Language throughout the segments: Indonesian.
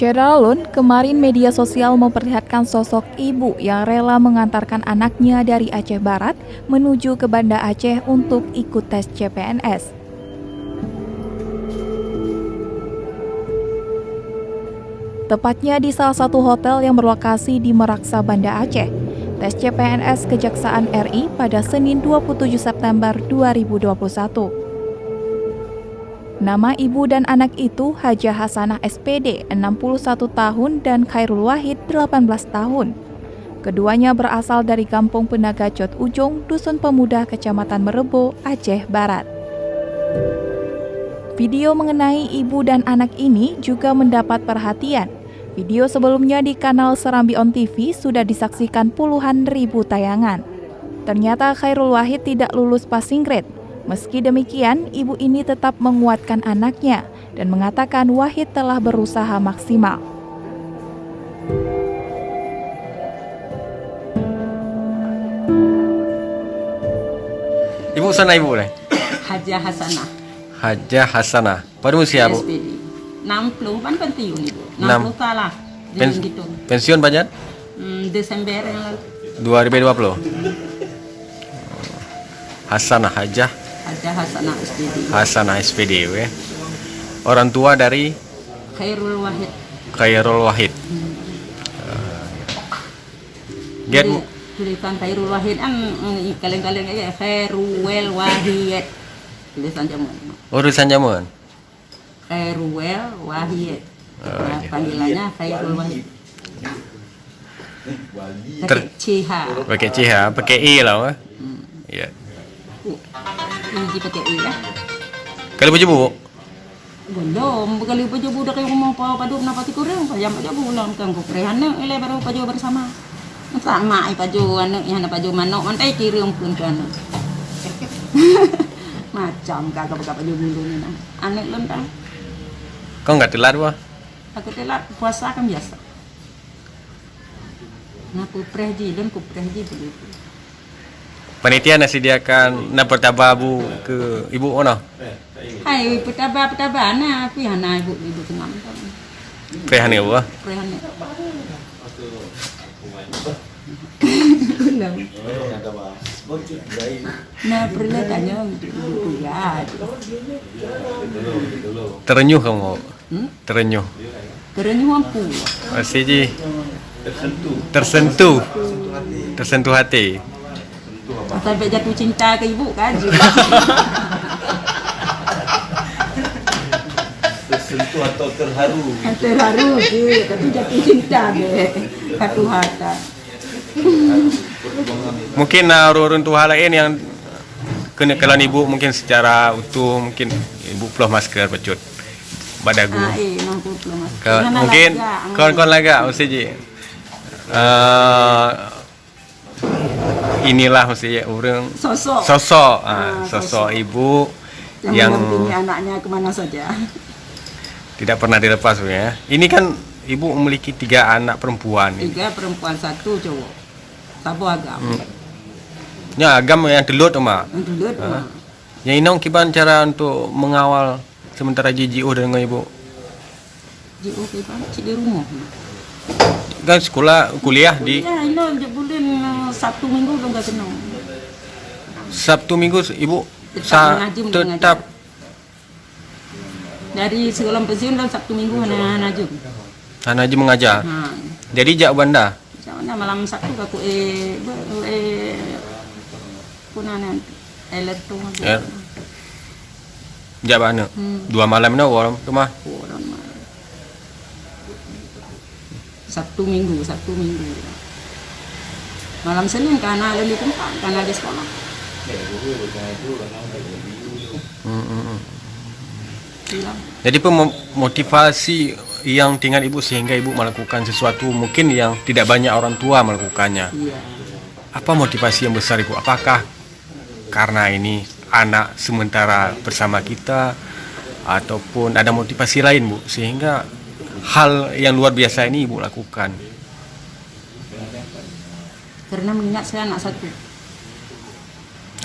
Syedalun, kemarin media sosial memperlihatkan sosok ibu yang rela mengantarkan anaknya dari Aceh Barat menuju ke Banda Aceh untuk ikut tes CPNS. Tepatnya di salah satu hotel yang berlokasi di Meraksa, Banda Aceh. Tes CPNS Kejaksaan RI pada Senin 27 September 2021. Nama ibu dan anak itu Hajah Hasanah SPD, 61 tahun, dan Khairul Wahid, 18 tahun. Keduanya berasal dari Kampung Penaga Cot Ujung, Dusun Pemuda, Kecamatan Merebo, Aceh Barat. Video mengenai ibu dan anak ini juga mendapat perhatian. Video sebelumnya di kanal Serambi On TV sudah disaksikan puluhan ribu tayangan. Ternyata Khairul Wahid tidak lulus passing grade. Meski demikian, ibu ini tetap menguatkan anaknya dan mengatakan Wahid telah berusaha maksimal. Ibu sana ibu deh. Hajah Hasanah. Hajah Hasanah. Pada usia bu? SPD. 60 kan pensiun ibu. 60 salah. Gitu. Pensiun banyak? Desember yang lalu. 2020. Hasanah Hajah. Hajah Hasanah SPD. Hasanah SPD. Orang tua dari Khairul Wahid. Khairul Wahid. Get Tulisan Khairul Wahid kan kalian-kalian kayak Khairul Wahid. Tulisan jamun. Urusan jamuan. Khairul Wahid. Nah, panggilannya Khairul Wahid. Pakai CH. Pakai CH, pakai I lah. Ya. Ini pakai I ya. Kalau baju bu? Belum, kali baju budak kayak mau padu napa ti kurang, pajam aja bulan kan kuprehan ele baru paju bersama. Sama ai paju anu ya paju manok mantai kirim pun kan. Macam kagak paju bulu ni nah. Aneh lentang. Kau nggak telat wah? Aku telat puasa kan biasa. Nah kupreji dan kupreji begitu. Panitia nasi sediakan na pertababu ke ibu ono. Hai petaba na pihana ibu senam. Prehan ya bu? Prehan. Nah perlihatannya ya. Terenyuh kamu? Terenyuh. Terenyuh mampu. Masih ji. Tersentuh. Tersentuh hati. Sampai jatuh cinta ke ibu kan? Tersentuh atau terharu? Terharu sih, tapi jatuh cinta deh. Satu hata. Mungkin orang tua lain yang kena kelan ibu mungkin secara utuh mungkin ibu peluh masker pecut badagu. Mungkin kawan-kawan laga mesti ji. Inilah mesti orang sosok ibu yang anaknya kemana saja tidak pernah dilepas ya. Ini kan ibu memiliki 3 anak perempuan. 3 perempuan 1 cowok. Tabu agam. Ya agam yang telut mak. Telut. Yang inong kiban cara untuk mengawal sementara JJO dengan ibu. JJO kiban di rumah. Kan sekolah kuliah di. Ya inong bulan Sabtu Minggu udah nggak senang. Sabtu Minggu ibu tetap dari sekolah pensiun dan Sabtu Minggu Najum. Najum mengajar. Jadi jak Banda. Jangan malam Sabtu aku punan elektro. Jak mana? 2 malam no orang rumah. Sabtu Minggu. Malam Senin karena ada di tempat, karena di sekolah. Jadi motivasi yang dengan ibu sehingga ibu melakukan sesuatu mungkin yang tidak banyak orang tua melakukannya. Iya. Apa motivasi yang besar ibu? Apakah karena ini anak sementara bersama kita ataupun ada motivasi lain bu sehingga hal yang luar biasa ini ibu lakukan? Karena mengingat saya anak satu.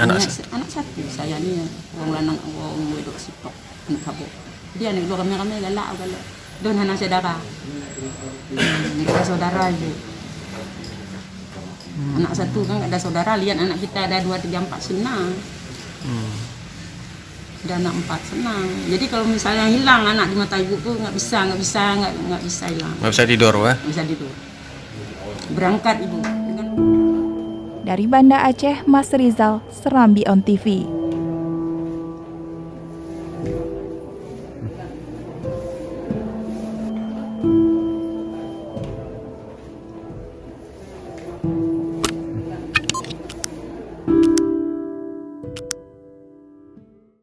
Anak satu saya ni orang lanang orang wedok sitok anak kabut. Dia ni keluar kami galak. Don anak saudara. Negara saudara aja. Anak satu kan nggak ada saudara, lihat anak kita ada 2, 3, 4 senang. Ada anak 4 senang. Jadi kalau misalnya hilang anak di mata ibu tuh nggak bisa hilang. Nggak bisa tidur, Wah. Nggak bisa tidur. Berangkat ibu. Dari Banda Aceh, Mas Rizal, Serambi On TV.